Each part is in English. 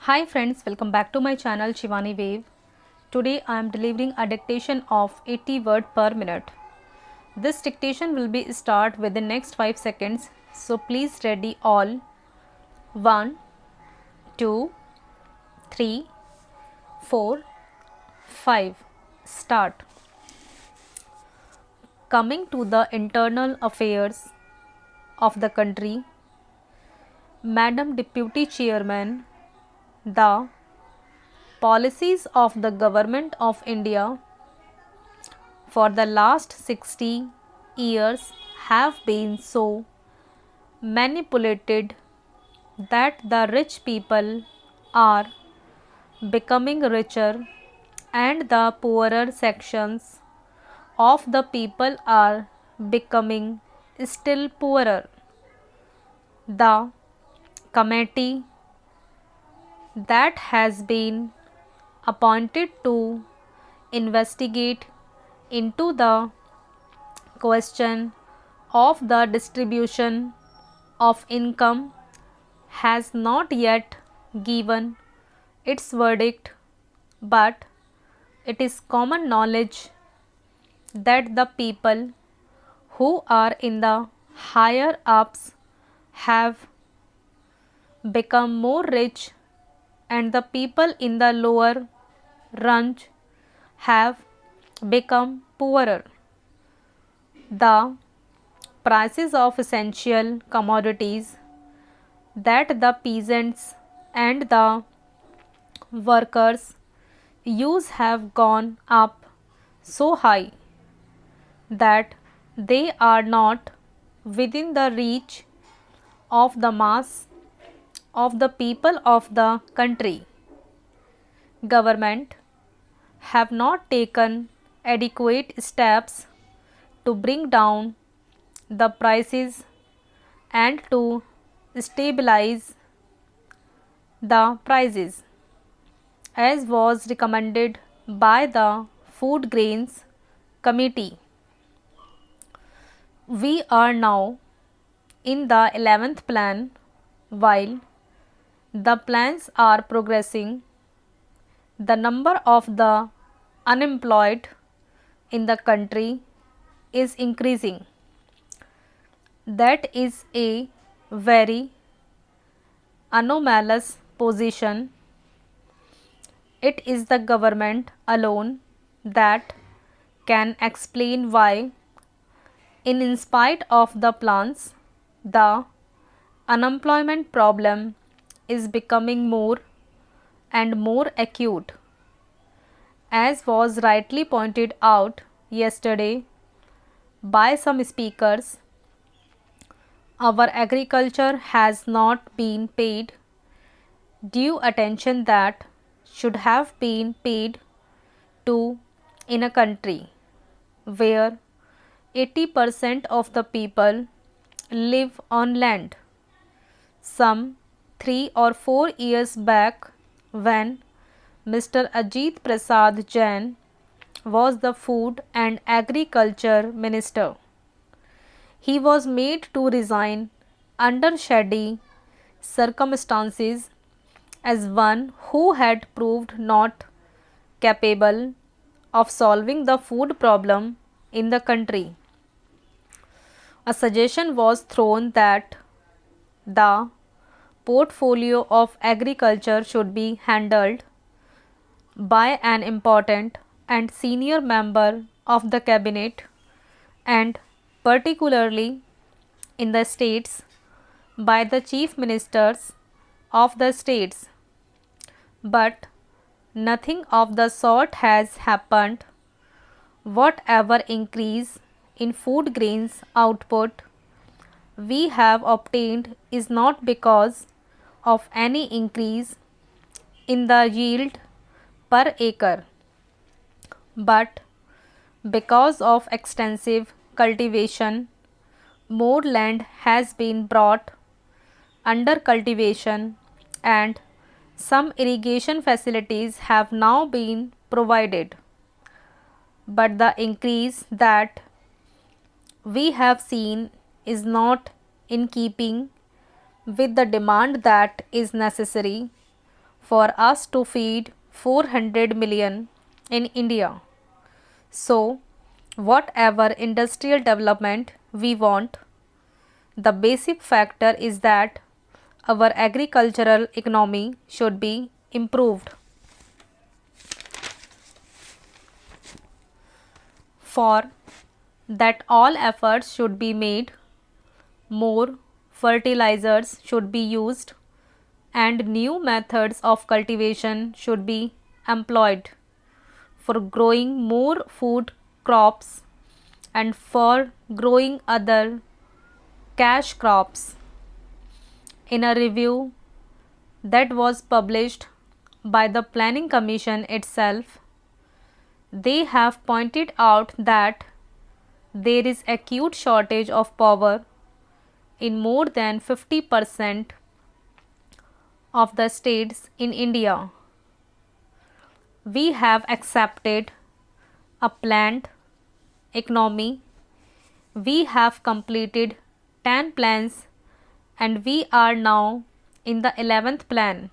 Hi friends, welcome back to my channel Shivani Wave. Today I am delivering a dictation of 80 words per minute. This dictation will be start within next 5 seconds. So please ready all. 1, 2, 3, 4, 5. Start. Coming to the internal affairs of the country, Madam Deputy Chairman, the policies of the Government of India for the last 60 years have been so manipulated that the rich people are becoming richer and the poorer sections of the people are becoming still poorer. The committee that has been appointed to investigate into the question of the distribution of income has not yet given its verdict, but it is common knowledge that the people who are in the higher ups have become more rich and the people in the lower rungs have become poorer. The prices of essential commodities that the peasants and the workers use have gone up so high that they are not within the reach of the mass of the people of the country. Government have not taken adequate steps to bring down the prices and to stabilize the prices as was recommended by the Food Grains Committee. We are now in the 11th plan. While the plans are progressing, the number of the unemployed in the country is increasing. That is a very anomalous position. It is the government alone that can explain why, in spite of the plans, the unemployment problem is becoming more and more acute. As was rightly pointed out yesterday by some speakers, our agriculture has not been paid due attention that should have been paid to in a country where 80% of the people live on land. Some 3 or 4 years back, when Mr. Ajit Prasad Jain was the Food and Agriculture Minister, he was made to resign under shady circumstances as one who had proved not capable of solving the food problem in the country. A suggestion was thrown that the portfolio of agriculture should be handled by an important and senior member of the cabinet, and particularly in the states by the chief ministers of the states. But nothing of the sort has happened. Whatever increase in food grains output we have obtained is not because of any increase in the yield per acre, but because of extensive cultivation. More land has been brought under cultivation and some irrigation facilities have now been provided. But the increase that we have seen is not in keeping with the demand that is necessary for us to feed 400 million in India. So, whatever industrial development we want, the basic factor is that our agricultural economy should be improved. For that, all efforts should be made, more fertilizers should be used, and new methods of cultivation should be employed for growing more food crops and for growing other cash crops. In a review that was published by the Planning Commission itself, they have pointed out that there is acute shortage of power in more than 50% of the states in India. We have accepted a planned economy. We have completed 10 plans and we are now in the 11th plan.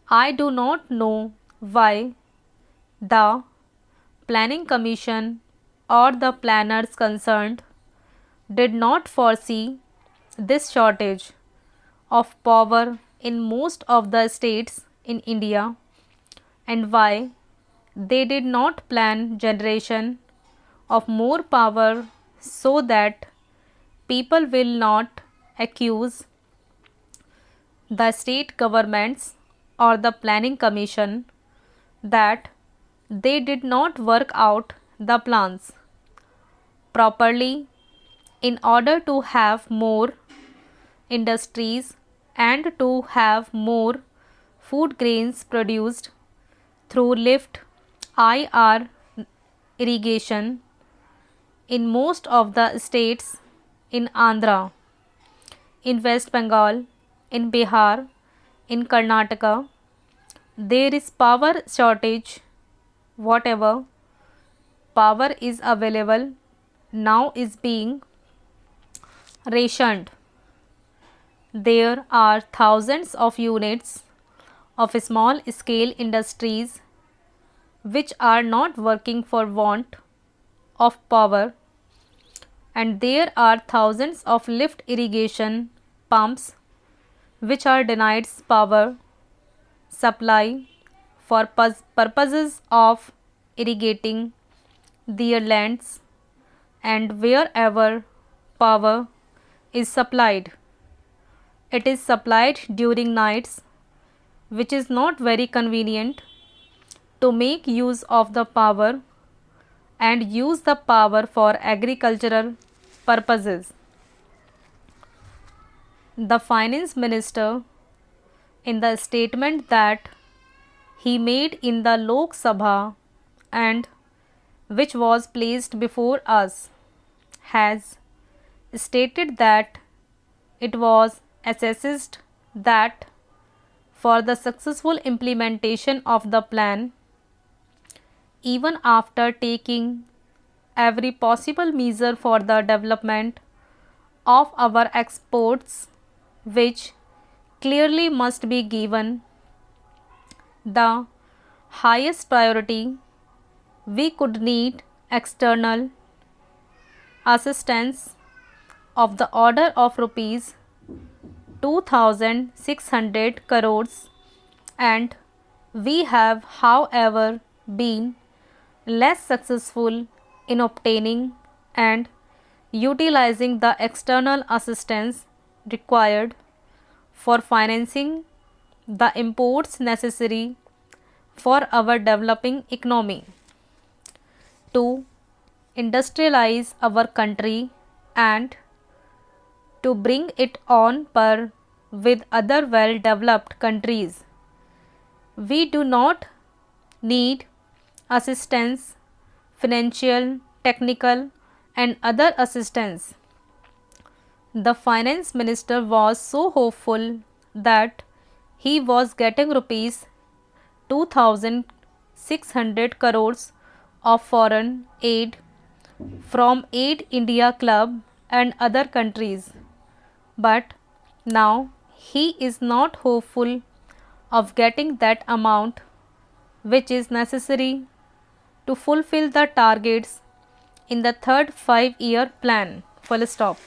I do not know why the Planning Commission or the planners concerned did not foresee this shortage of power in most of the states in India, and why they did not plan generation of more power so that people will not accuse the state governments or the Planning Commission that they did not work out the plans properly in order to have more industries and to have more food grains produced through lift IR irrigation in most of the states in Andhra, in West Bengal, in Bihar, in Karnataka. There is power shortage. Whatever power is available now is being rationed. There are thousands of units of small scale industries which are not working for want of power, and there are thousands of lift irrigation pumps which are denied power supply for purposes of irrigating their lands, and wherever power is supplied, it is supplied during nights, which is not very convenient to make use of the power and use the power for agricultural purposes. The finance minister, in the statement that he made in the Lok Sabha and which was placed before us, has stated that it was assessed that for the successful implementation of the plan, even after taking every possible measure for the development of our exports, which clearly must be given the highest priority, we could need external assistance of the order of rupees 2,600 crores, and we have, however, been less successful in obtaining and utilizing the external assistance required for financing the imports necessary for our developing economy to industrialize our country and to bring it on par with other well developed countries. We do not need assistance, financial, technical and other assistance. The finance minister was so hopeful that he was getting rupees 2,600 crores of foreign aid from Aid India Club and other countries. But now he is not hopeful of getting that amount which is necessary to fulfill the targets in the third 5-year plan. Full stop.